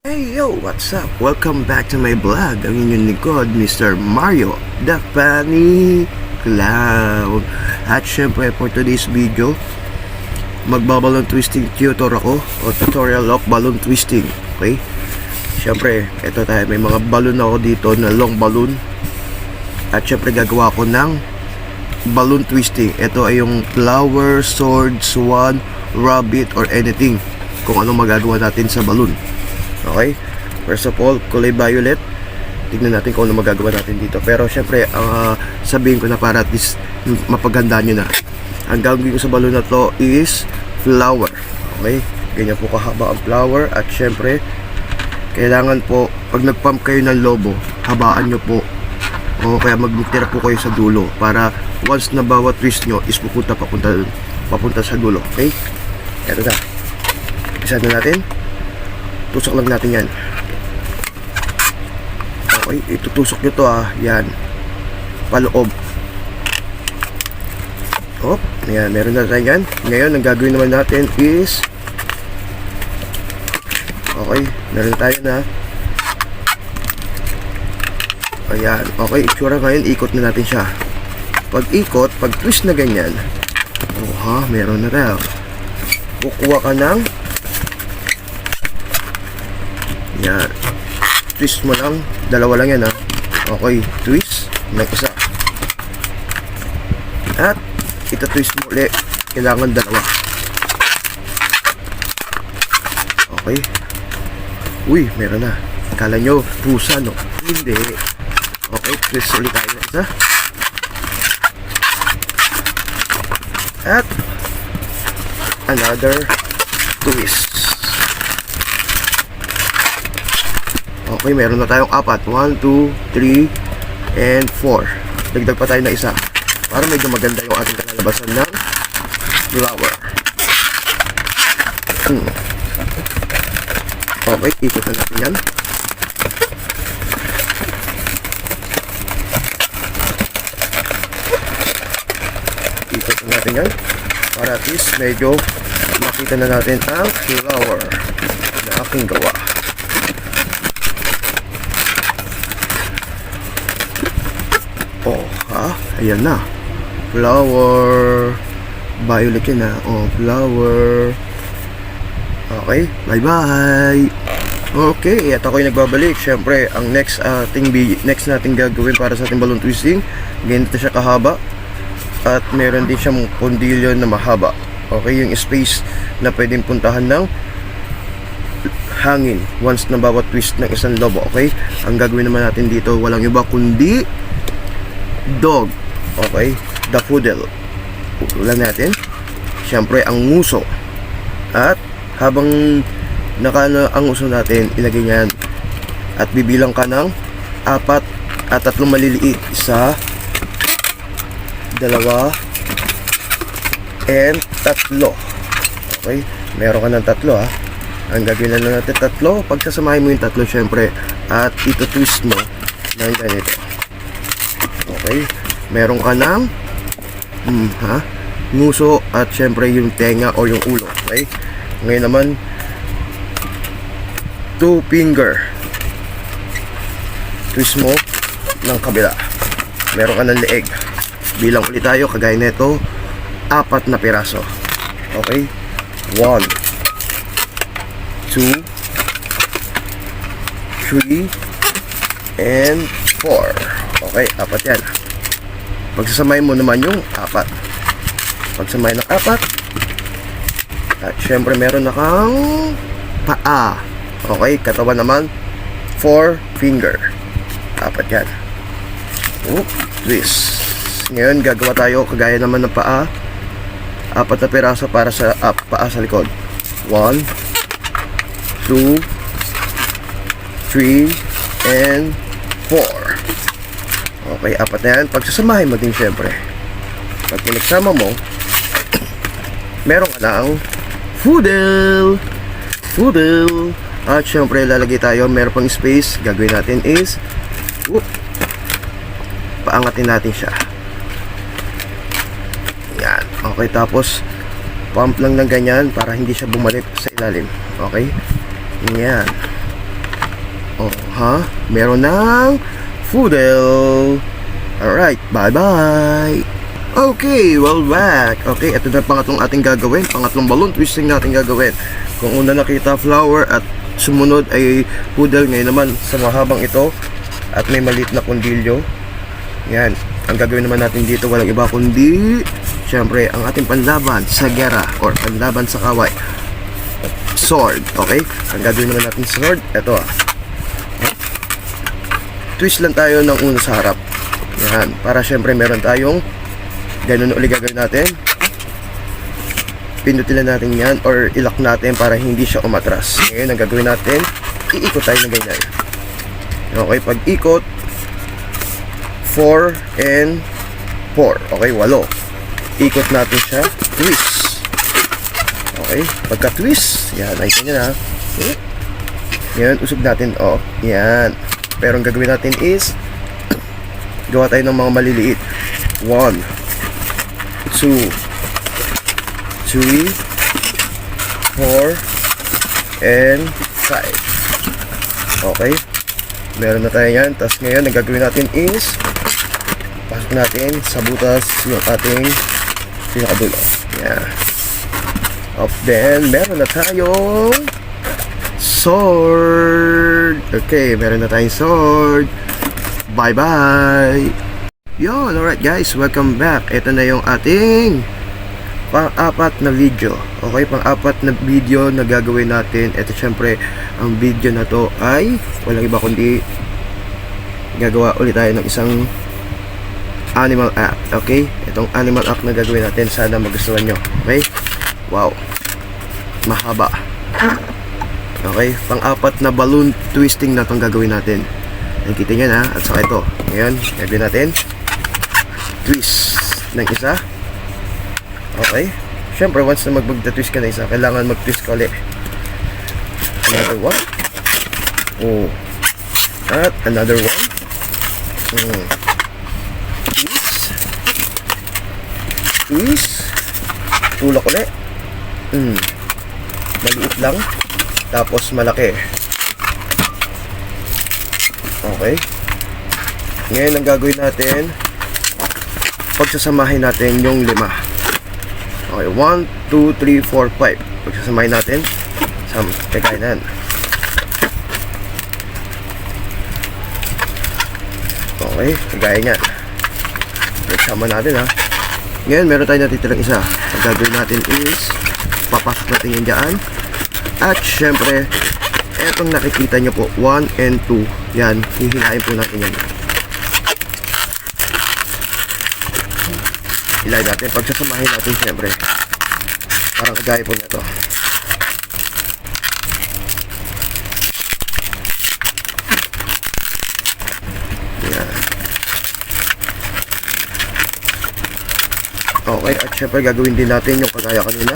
Hey yo, what's up? Welcome back to my vlog. Ang inyong lingkod, Mr. Mario, the funny clown. At syempre, for today's video, magbabalon twisting tutor ako, o tutorial of balloon twisting. Okay? Syempre, ito tayo, may mga balloon ako dito na long balloon. At syempre, gagawa ko ng balloon twisting. Ito ay yung flower, sword, swan, rabbit, or anything. Kung ano magagawa natin sa balloon. Okay, first of all, kulay violet. Tignan natin kung ano magagawa natin dito. Pero syempre, sabihin ko na para at least mapaganda nyo na. Ang gagawin ko sa balon na to is flower. Okay, ganyan po kahaba ang flower. At syempre, kailangan po, pag nagpump kayo ng lobo, habaan nyo po. O kaya magtira po kayo sa dulo. Para once na bawat twist nyo is papunta sa dulo. Okay, eto na. Isa na natin. Tusok lang natin yan. Okay, itutusok nyo to yan. Paloob. Hop, yan, meron na tayo yan. Ngayon, ang gagawin naman natin is okay, meron tayo na. Ayan, okay, itsura ngayon, ikot na natin siya. Pag ikot, pag twist na ganyan, meron na tayo. Kukuha ka ng yan, twist mo lang, dalawa lang yan okay, twist ng isa at ita-twist mo ulit, kailangan dalawa. Okay, uy, meron na. Akala nyo pusa, no? Hindi. Okay, twist ulit tayo ng isa at another twist. Okay, meron na tayong apat. 1, 2, 3, and 4. Dagdag pa tayo na isa para medyo maganda yung ating kalalabasan ng flower. Okay, ikot na natin yan. Ikot na natin yan para at least medyo makita na natin ang flower na aking gawa. Ayan na, flower violet yan flower. Okay, bye bye. Okay, at ako'y nagbabalik. Syempre, ang next nating gagawin para sa ating balloon twisting, ganito siya kahaba at meron din siyang kondilyo na mahaba. Okay, yung space na pwedeng puntahan ng hangin once na bawat twist ng isang lobo. Okay, ang gagawin naman natin dito walang iba kundi dog. Okay, the poodle. Putulan natin syempre ang nguso. At habang ang uso natin, ilagay niyan at bibilang ka ng 4 at 3 maliliit. 1, 2, and 3. Okay, meron ka ng 3 Ang gagawin na natin 3. Pagsasamahin mo yung 3 syempre at ito-twist mo ng ganito. Okay, meron ka ng nguso at syempre yung tenga o yung ulo. Okay, ngayon naman 2 finger twist mo ng kabila. Meron ka ng leeg, bilang ulit tayo kagaya nito 4 na piraso. Okay, 1, 2, 3, and 4. Okay, 4 yan. Pagsasamahin mo naman yung 4. Pagsamahin ng 4 at syempre meron na kang paa. Okay, katawan naman 4 finger. 4 yan. Twist. Ngayon gagawa tayo kagaya naman ng paa. 4 na piraso para sa paa sa likod. 1, 2, 3, and 4. Okay, 4 na yan. Pagsasamahin mo din syempre. Pag pinagsama mo, meron ka ng poodle. At syempre lalagay tayo, meron pang space. Gagawin natin is paangatin natin siya. Yan. Okay, tapos pump lang ng ganyan para hindi siya bumalik sa ilalim. Okay, yan. Meron ng Poodle. Alright, bye-bye. Okay, well back. Okay, ito na pangatlong ating gagawin. Pangatlong balloon twisting natin gagawin. Kung una nakita flower at sumunod ay poodle, ngayon naman sa mahabang ito at may maliit na kundilyo. Yan, ang gagawin naman natin dito walang iba kundi syempre ang ating panlaban sa gera or panlaban sa kaway, sword. Okay, ang gagawin naman natin sword, ito twist lang tayo ng una sa harap. Yan, para syempre meron tayong ganun ulit gagawin natin. Pindutin lang natin yan or ilock natin para hindi siya umatras. Ngayon ang gagawin natin, iikot tayo ng ganyan. Okay, pag ikot 4 and 4. Okay, 8. Ikot natin siya, twist. Okay, pagka twist, yan, nakita nyo na. Okay. Yan, usog natin, yan. Pero ang gagawin natin is gawa tayo ng mga maliliit. 1 2 3 4 and 5. Okay, meron na tayo yan. Tapos ngayon ang gagawin natin is pasok natin sa butas yung ating pinakadulo. Yeah. Then meron na tayong sword. Okay, meron na tayong sword. Bye bye. Yon, alright guys, welcome back. Ito na yung ating pang-apat na video. Okay, pang-apat na video na gagawin natin. Ito syempre, ang video na to ay walang iba kundi gagawa ulit tayo ng isang animal act. Okay, itong animal act na gagawin natin, sana magustuhan nyo. Okay, wow, mahaba. Okay, pang-apat na balloon twisting na itong gagawin natin. Nakikita nyo na. At saka ito, ngayon gagawin natin twist ng isa. Okay, syempre once na magtwist ka na isa, kailangan mag-twist ka ulit. Another one. At another one. Twist. Tulak ulit. Maliit lang, tapos malaki. Okay, ngayon ang gagawin natin, pagsasamahin natin yung 5. Okay, 1, 2, 3, 4, 5. Pagsasamahin natin sa kagainan. Okay, kagaya niyan. Pagsama natin Ngayon meron tayo natitirang isa. Ang gagawin natin is papasok natin yan dyan. At syempre etong nakikita nyo po 1 and 2, yan, hihilain po natin yan. Hilain natin, pagsasamahin natin syempre parang kagaya po na to. Yan. Okay, at syempre gagawin din natin yung kagaya kanina.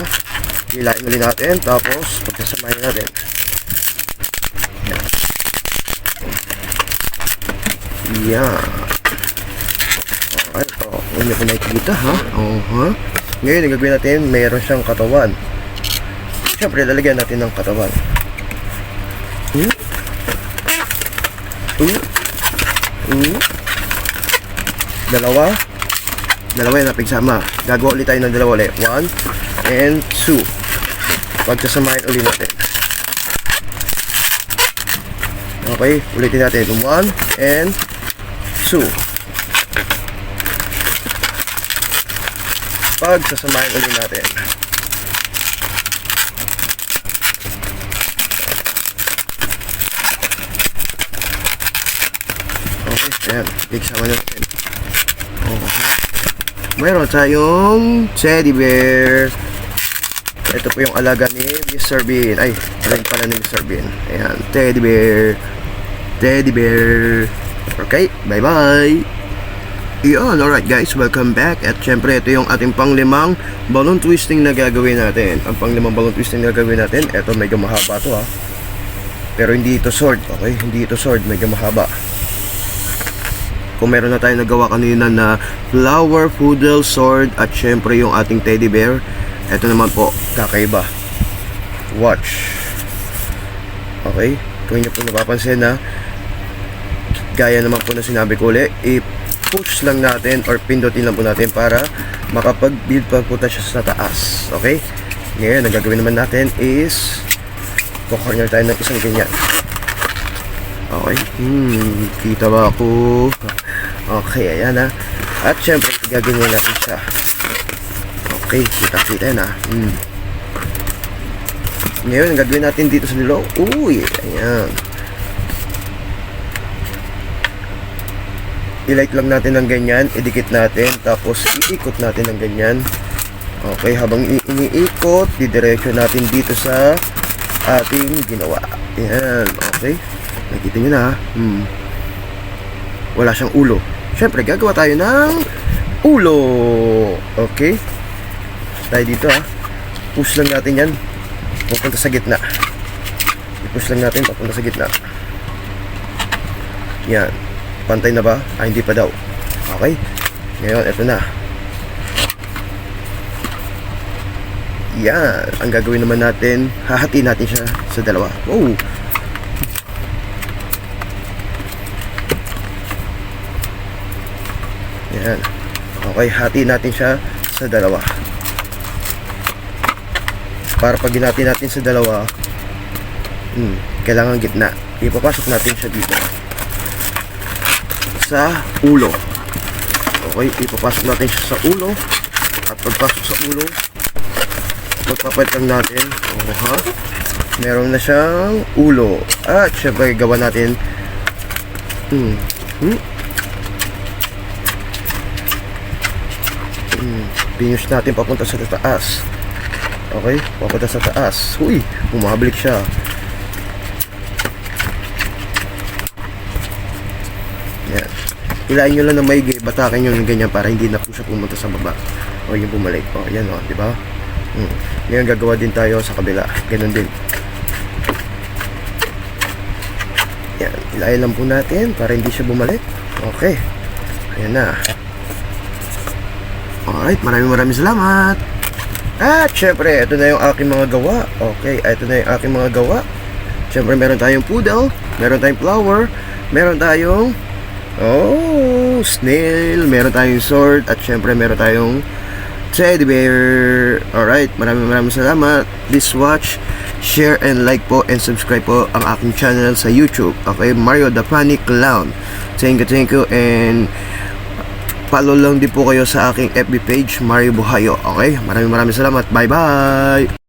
Hilain ulit natin, tapos pagsasamahin natin. Yeah. Alright, hindi ko nakikita Ngayon, ang gagawin natin, mayroon siyang katawan. Siyempre, lalagyan natin ng katawan. Dalawa yung napigsama. Gagawa ulit tayo ng dalawa ulit. 1 and 2. Pagsasamahin ulit natin. Okay, ulitin natin. 1 and 2. Pagsasamahin ulit natin. Okay, ayan. Iksama natin. Okay. Meron tayong teddy bear. Ito po yung alaga ni Mr. Bean. Ay, alaga pala ni Mr. Bean. Ayan, teddy bear. Teddy bear. Okay, bye-bye. Iyon, alright guys, welcome back. At syempre, ito yung ating pang-5 balloon twisting na gagawin natin. Ang pang-5 balloon twisting na gagawin natin, ito medyo mahaba to Pero hindi ito sword, okay? Hindi ito sword, medyo mahaba. Kung meron na tayo nagawa kanina na flower, poodle, sword, at syempre yung ating teddy bear, ito naman po, kakaiba. Watch. Okay? Kung nyo po napapansin gaya naman po na sinabi ko ulit, i-push lang natin or pindutin lang po natin para makapag-build pa po tayo sa taas. Okay? Ngayon, ang gagawin naman natin is kukorner tayo ng isang ganyan. Okay? Kita ba ako? Okay, ayan ha. At syempre, gagawin natin siya. Okay, kita-kita yan ha. Ngayon, ang gagawin natin dito sa dulo. Uy, ayan. I-light lang natin ng ganyan, idikit natin, tapos iikot natin ng ganyan. Okay, habang iniikot, didiretso natin dito sa ating ginawa. Ayan, okay. Nakita nyo na ha. Wala siyang ulo. Siyempre, gagawa tayo ng ulo. Okay. Tayo dito ha. Push lang natin yan. Pupunta sa gitna. I-push lang natin papunta sa gitna. Yan. Pantay na ba? Ah, hindi pa daw. Okay. Ngayon, eto na. Yan. Ang gagawin naman natin, hahati natin siya sa dalawa. Wow. Yan. Okay, hati natin siya sa dalawa. Para pag ginati natin sa dalawa, kailangan gitna. Ipapasok natin siya dito sa ulo. Okay, ipapasok natin siya sa ulo. At pagpasok sa ulo, magpapalit lang natin. Meron na siyang ulo. At syempre gawa natin pinush natin papunta sa taas. Okay, papunta sa taas. Uy, bumabalik siya. Yan. Hilahin nyo lang na maigi, batakin nyo ng ganyan para hindi na po siya pumunta sa baba. O yung bumalik. O, yan o, di ba? Ngayon gagawa din tayo sa kabila. Ganun din. Yan, hilahin lang po natin para hindi siya bumalik. Okay. Ayan na. Alright, maraming salamat. At syempre, ito na yung aking mga gawa. Okay, ito na yung aking mga gawa. Syempre, meron tayong poodle, meron tayong flower, meron tayong snail, meron tayong sword, at syempre meron tayong teddy bear. Alright, maraming salamat. Please watch, share, and like po, and subscribe po ang aking channel sa YouTube. Okay, Mario the Funny Clown. Thank you, and follow lang din po kayo sa aking FB page, Mario Buhayo. Okay, maraming salamat. Bye-bye!